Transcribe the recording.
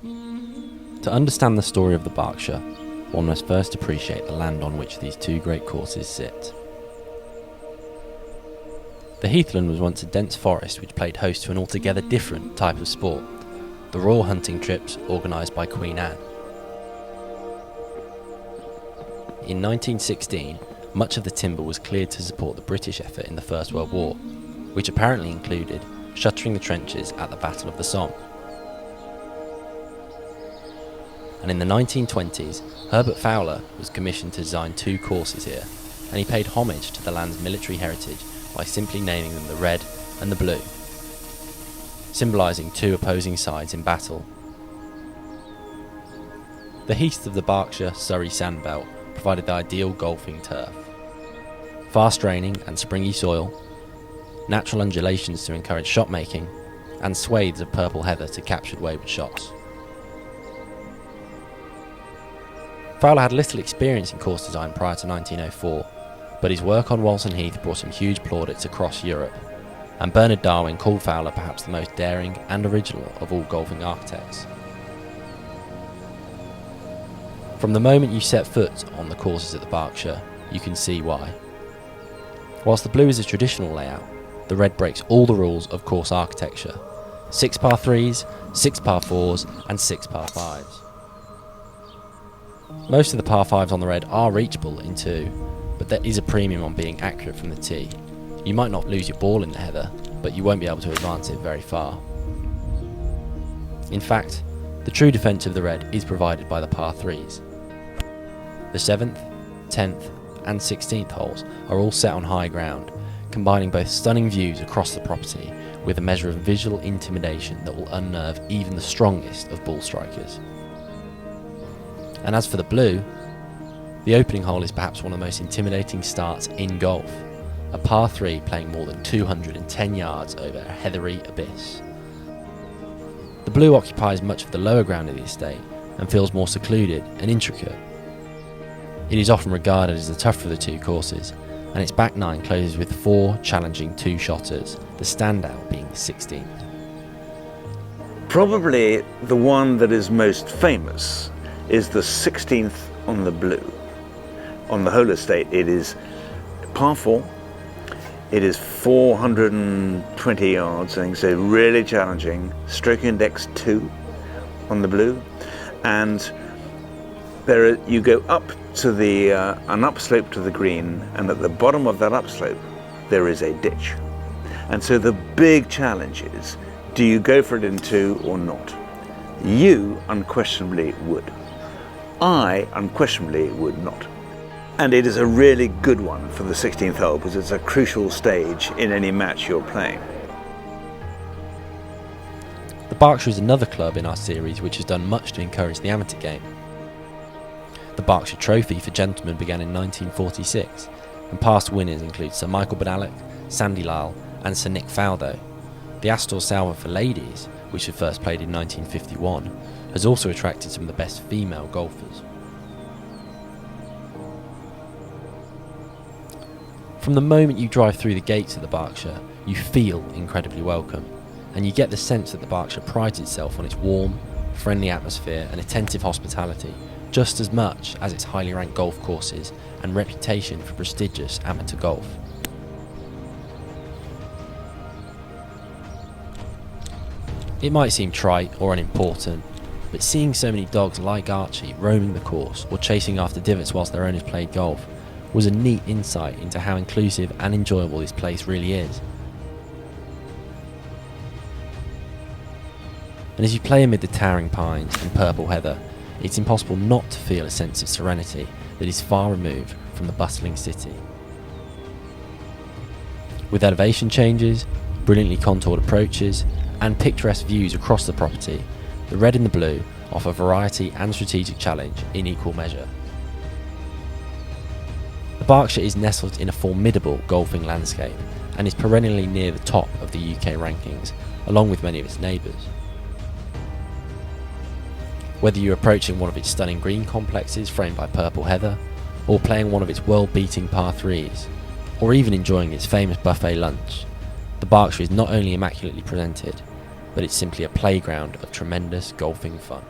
To understand the story of the Berkshire, one must first appreciate the land on which these two great courses sit. The heathland was once a dense forest which played host to an altogether different type of sport, the royal hunting trips organised by Queen Anne. In 1916, much of the timber was cleared to support the British effort in the First World War, which apparently included shuttering the trenches at the Battle of the Somme. And in the 1920s, Herbert Fowler was commissioned to design two courses here, and he paid homage to the land's military heritage by simply naming them the Red and the Blue, symbolising two opposing sides in battle. The heaths of the Berkshire-Surrey sandbelt provided the ideal golfing turf. Fast raining and springy soil, natural undulations to encourage shot making, and swathes of purple heather to capture wayward shots. Fowler had little experience in course design prior to 1904, but his work on Walton Heath brought him huge plaudits across Europe, and Bernard Darwin called Fowler perhaps the most daring and original of all golfing architects. From the moment you set foot on the courses at the Berkshire, you can see why. Whilst the Blue is a traditional layout, the Red breaks all the rules of course architecture: 6 par 3s, 6 par 4s and 6 par 5s. Most of the par 5s on the Red are reachable in 2, but there is a premium on being accurate from the tee. You might not lose your ball in the heather, but you won't be able to advance it very far. In fact, the true defence of the Red is provided by the par 3s. The 7th, 10th and 16th holes are all set on high ground, combining both stunning views across the property with a measure of visual intimidation that will unnerve even the strongest of ball strikers. And as for the Blue, the opening hole is perhaps one of the most intimidating starts in golf, a par 3 playing more than 210 yards over a heathery abyss. The Blue occupies much of the lower ground of the estate and feels more secluded and intricate. It is often regarded as the tougher of the two courses, and its back nine closes with 4 challenging two-shotters, the standout being the 16th. Probably the one that is most famous is the 16th on the Blue. On the whole estate it is par 4, it is 420 yards, I think, so really challenging, stroke index 2 on the Blue, and you go up to an upslope to the green, and at the bottom of that upslope there is a ditch. And so the big challenge is, do you go for it in 2 or not? You unquestionably would. I unquestionably would not. And it is a really good one for the 16th hole because it's a crucial stage in any match you're playing. The Berkshire is another club in our series which has done much to encourage the amateur game. The Berkshire Trophy for gentlemen began in 1946, and past winners include Sir Michael Badalec, Sandy Lyle and Sir Nick Faldo. The Astor Salver for ladies, which was first played in 1951, has also attracted some of the best female golfers. From the moment you drive through the gates of the Berkshire, you feel incredibly welcome, and you get the sense that the Berkshire prides itself on its warm, friendly atmosphere and attentive hospitality, just as much as its highly ranked golf courses and reputation for prestigious amateur golf. It might seem trite or unimportant, but seeing so many dogs like Archie roaming the course or chasing after divots whilst their owners played golf was a neat insight into how inclusive and enjoyable this place really is. And as you play amid the towering pines and purple heather, it's impossible not to feel a sense of serenity that is far removed from the bustling city. With elevation changes, brilliantly contoured approaches, and picturesque views across the property, the Red and the Blue offer variety and strategic challenge in equal measure. The Berkshire is nestled in a formidable golfing landscape and is perennially near the top of the UK rankings, along with many of its neighbours. Whether you're approaching one of its stunning green complexes framed by purple heather, or playing one of its world-beating par 3s, or even enjoying its famous buffet lunch, the Berkshire is not only immaculately presented, but it's simply a playground of tremendous golfing fun.